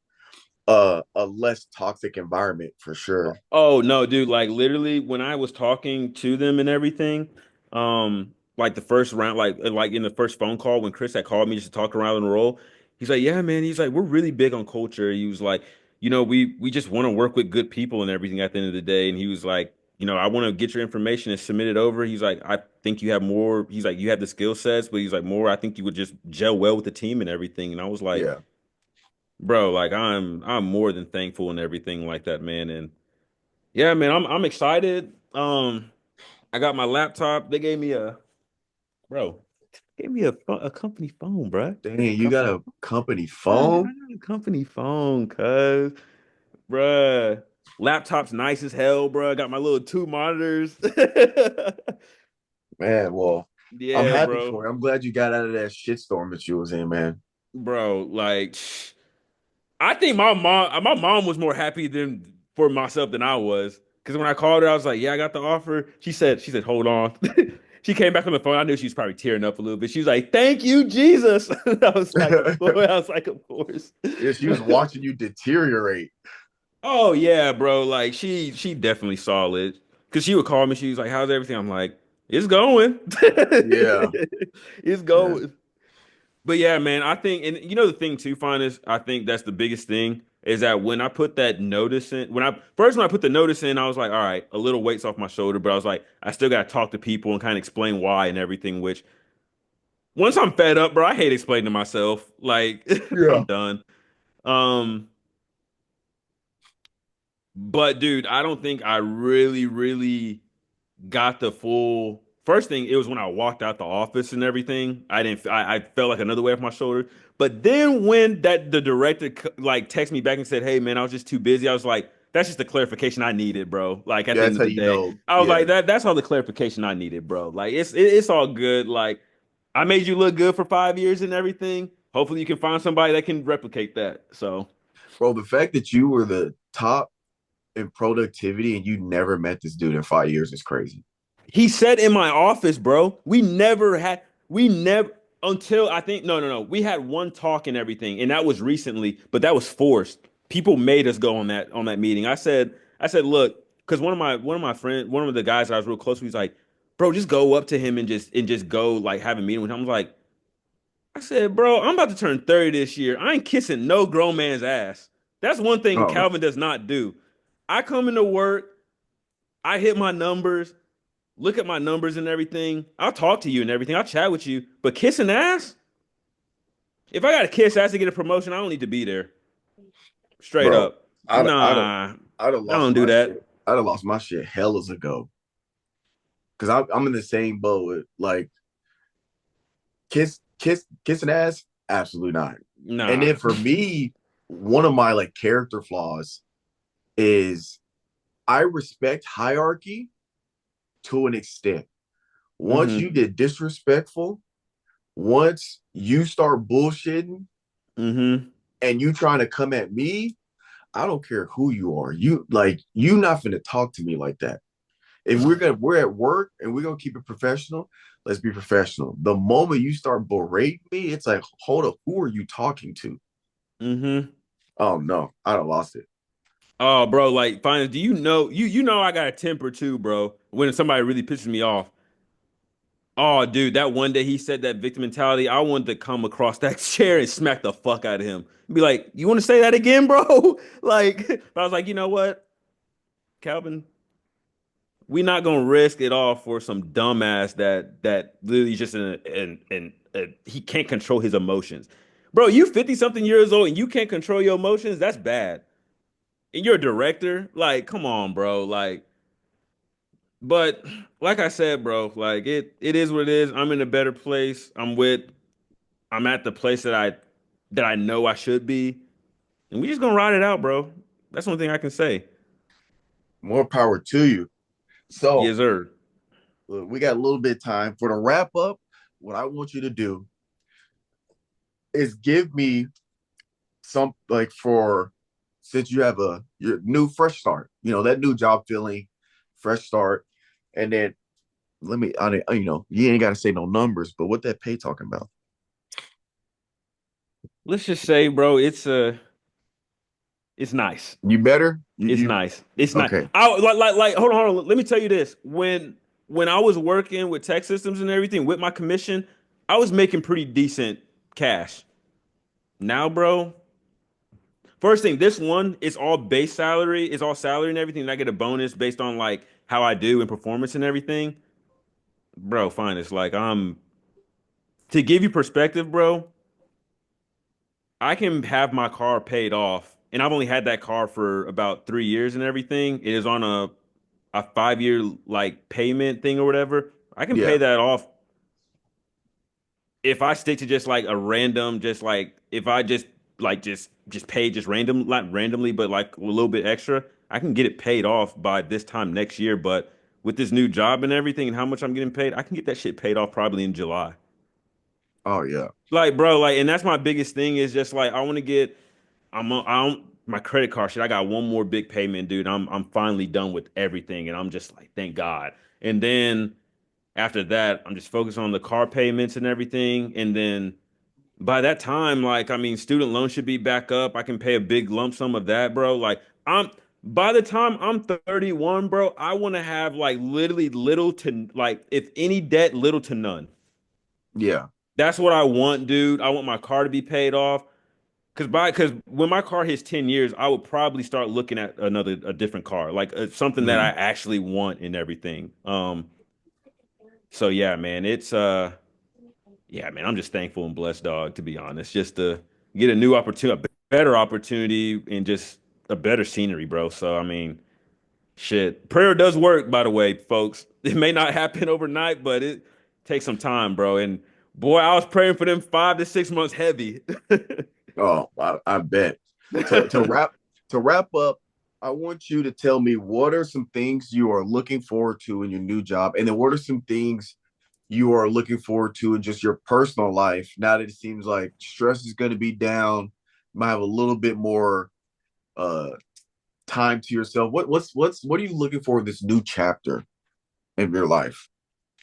a less toxic environment for sure. Oh no, dude, like literally when I was talking to them and everything, like the first round, like in the first phone call when Chris had called me just to talk around and roll, he's like, yeah, man, he's like, we're really big on culture. He was like, we just want to work with good people and everything at the end of the day. And he was like, I want to get your information and submit it over. He's like, I think you have more. He's like, you have the skill sets, but he's like, more, I think you would just gel well with the team and everything. And I was like, Yeah. bro, like I'm more than thankful and everything like that, man. And yeah, man, I'm excited. I got my laptop. They gave me bro, gave me a company phone, bro. Dang, you got Company, a company I phone? got a company phone, cuz, bruh. Laptop's nice as hell, bro. Got my little two monitors. Man, well, I'm Yeah, happy bro. for you. I'm glad you got out of that shitstorm that you was in, man. Bro, like, I think my mom was more happy than for myself than I was. Because when I called her, I was like, "Yeah, I got the offer." She said, hold on. She came back on the phone. I knew she was probably tearing up a little bit. She was like, "Thank you, Jesus." I was like, "Of course." I was like, "Of course." Yeah, she was watching you deteriorate. Oh yeah, bro. Like she definitely saw it. Cause she would call me. She was like, "How's everything?" I'm like, "It's going." Yeah, It's yeah, going. But yeah, man, I think, and you know the thing too, Finest, I think that's the biggest thing is that when I put that notice in, when I put the notice in, I was like, all right, a little weight's off my shoulder, but I was like, I still gotta talk to people and kind of explain why and everything, which once I'm fed up, bro, I hate explaining to myself. Like, I'm yeah. done. Um, but dude, I don't think I really, really got the full first thing. It was when I walked out the office and everything. I felt like another weight off my shoulder. But then when the director like texted me back and said, "Hey man, I was just too busy," I was like, "That's just the clarification I needed, bro." Like at Yeah, the end that's of how the you day, know. I was Yeah, like, That's all the clarification I needed, bro. Like it's all good. Like I made you look good for 5 years and everything. Hopefully you can find somebody that can replicate that. So bro. The fact that you were the top in productivity and you never met this dude in 5 years is crazy. he said in my office, bro, we never, until I think, no. We had one talk and everything, and that was recently, but that was forced. People made us go on that meeting. I said, look, because one of my friends, one of the guys that I was real close with, he's like, bro, just go up to him and just go like have a meeting with him. I'm like, I said, bro, I'm about to turn 30 this year. I ain't kissing no grown man's ass. That's one thing Oh, Calvin does not do. I come into work, I hit my numbers, look at my numbers and everything. I'll talk to you and everything. I'll chat with you. But kissing ass? If I got to kiss ass to get a promotion, I don't need to be there. Straight bro, up. I'd Nah, have I lost don't do my that. shit. I'd have lost my shit hellas ago. Because I'm in the same boat. With, like kissing ass, absolutely not. And Nah. then for me, one of my like character flaws is I respect hierarchy to an extent. Once Mm-hmm. you get disrespectful, once you start bullshitting Mm-hmm. and you trying to come at me, I don't care who you are. You not finna talk to me like that. If we're at work and we're gonna keep it professional, let's be professional. The moment you start berating me, it's like, hold up, who are you talking to? Mm-hmm. Oh no, I don't lost it. Oh, bro, like, fine. Do you know you know I got a temper too, bro? When somebody really pisses me off. Oh, dude, that one day he said that victim mentality, I wanted to come across that chair and smack the fuck out of him. Be like, you want to say that again, bro? Like, I was like, you know what, Calvin, we not gonna risk it all for some dumbass that literally just he can't control his emotions. Bro, you 50 something years old and you can't control your emotions? That's bad. And you're a director? Like, come on, bro. Like, but like I said, bro, like it is what it is. I'm in a better place. I'm at the place that I know I should be. And we just gonna ride it out, bro. That's one thing I can say. More power to you. So Yes, sir. look, we got a little bit of time for the wrap up. What I want you to do is give me some like for since you have a your new fresh start, that new job feeling, fresh start, and then let me you ain't got to say no numbers, but what that pay talking about? Let's just say, bro, it's nice. You better It's you nice. It's nice. okay. I like hold on. Let me tell you this. When I was working with tech systems and everything with my commission, I was making pretty decent cash. Now, bro, first thing, this one is all base salary, it's all salary and everything, and I get a bonus based on like how I do and performance and everything. Bro, fine. It's like to give you perspective, bro, I can have my car paid off, and I've only had that car for about 3 years and everything. It is on a 5 year like payment thing or whatever. I can pay Yeah. that off if I stick to just like a random, just like if I just like just pay just random, not randomly, but like a little bit extra, I can get it paid off by this time next year. But with this new job and everything and how much I'm getting paid, I can get that shit paid off probably in July. Oh yeah. Like, bro, like, and that's my biggest thing is just like I want to get. I don't. my credit card shit. I got one more big payment, dude. I'm finally done with everything, and I'm just like, thank God. And then after that, I'm just focused on the car payments and everything. And then by that time, like, I mean, student loan should be back up. I can pay a big lump sum of that, bro. Like, I'm by the time I'm 31, bro, I want to have like literally little to like, if any debt, little to none. Yeah. That's what I want, dude. I want my car to be paid off. Because when my car hits 10 years, I would probably start looking at a different car, like something that I Mm. actually want and everything. So yeah, man, yeah, man, I'm just thankful and blessed, dog, to be honest. Just to get a new opportunity, a better opportunity, and just a better scenery, bro. So, I mean, shit. Prayer does work, by the way, folks. It may not happen overnight, but it takes some time, bro. And boy, I was praying for them 5 to 6 months heavy. Oh, I bet. To wrap up, I want you to tell me what are some things you are looking forward to in your new job, and then what are some things you are looking forward to in just your personal life now that it seems like stress is going to be down, you might have a little bit more uh time to yourself. What are you looking for in this new chapter in your life?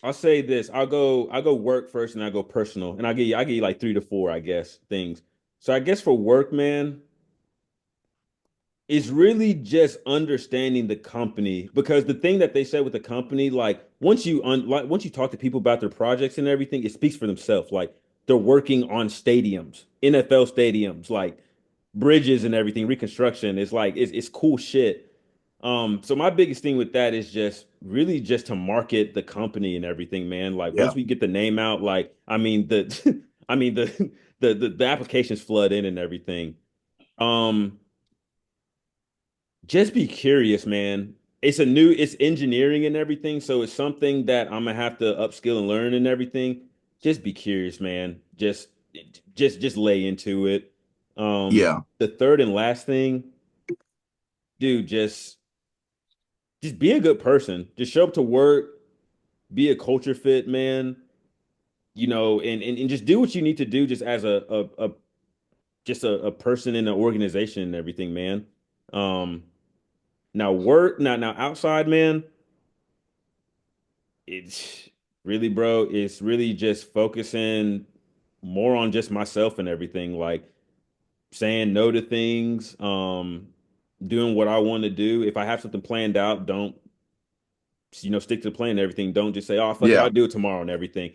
I'll say this. I'll go work first and I go personal. And I give you like 3 to 4, I guess, things. So I guess for work, man, it's really just understanding the company because the thing that they said with the company, like once you talk to people about their projects and everything, it speaks for themselves. Like they're working on stadiums, NFL stadiums, like bridges and everything, reconstruction. It's like it's cool shit. So my biggest thing with that is just really just to market the company and everything, man. Like Yeah. once we get the name out, like I mean the I mean the applications flood in and everything. Um just be curious, man. It's engineering and everything, so it's something that I'm gonna have to upskill and learn and everything. Just be curious, man. Just lay into it. Yeah. The third and last thing, dude, just be a good person. Just show up to work, be a culture fit, man. You know, and just do what you need to do just as a person in an organization and everything, man. Um, now outside, man. It's really, bro, it's really just focusing more on just myself and everything, like saying no to things, doing what I want to do. If I have something planned out, don't, stick to the plan and everything. Don't just say, oh, fuck it, I'll Yeah. do it tomorrow and everything.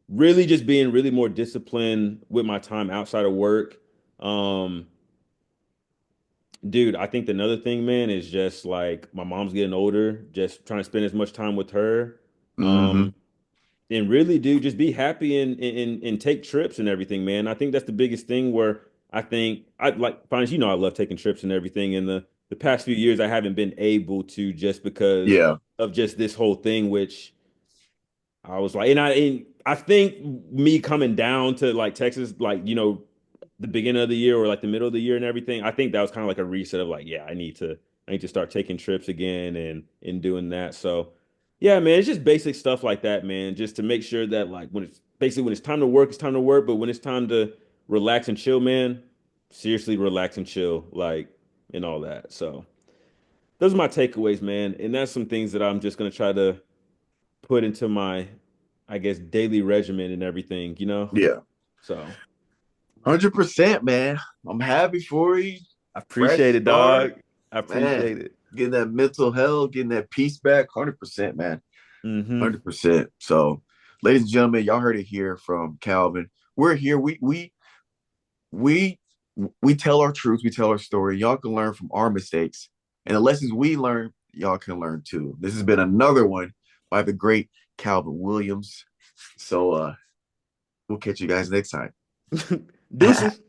Really just being really more disciplined with my time outside of work. Um, dude, I think another thing, man, is just like my mom's getting older, just trying to spend as much time with her. Mm-hmm. Um, And really, dude, just be happy and take trips and everything, man. I think that's the biggest thing where I think I like Finis, I love taking trips and everything. In the past few years, I haven't been able to just because Yeah. of just this whole thing, which I was like, and I think me coming down to like Texas, like, the beginning of the year or like the middle of the year and everything, I think that was kind of like a reset of like, yeah, I need to start taking trips again and doing that. So yeah, man, it's just basic stuff like that, man. Just to make sure that like when it's time to work, it's time to work. But when it's time to relax and chill, man, seriously relax and chill, like and all that. So those are my takeaways, man. And that's some things that I'm just gonna try to put into my, I guess, daily regimen and everything, you know? Yeah. So 100%, man. I'm happy for you. I Fresh appreciate it, start, dog. I man. appreciate it. Getting that mental health, getting that peace back. 100%, man. Hmm. 100%. So, ladies and gentlemen, y'all heard it here from Calvin. We're here. We we tell our truth. We tell our story. Y'all can learn from our mistakes, and the lessons we learn, y'all can learn too. This has been another one by the great Calvin Williams. So, we'll catch you guys next time. Deuces.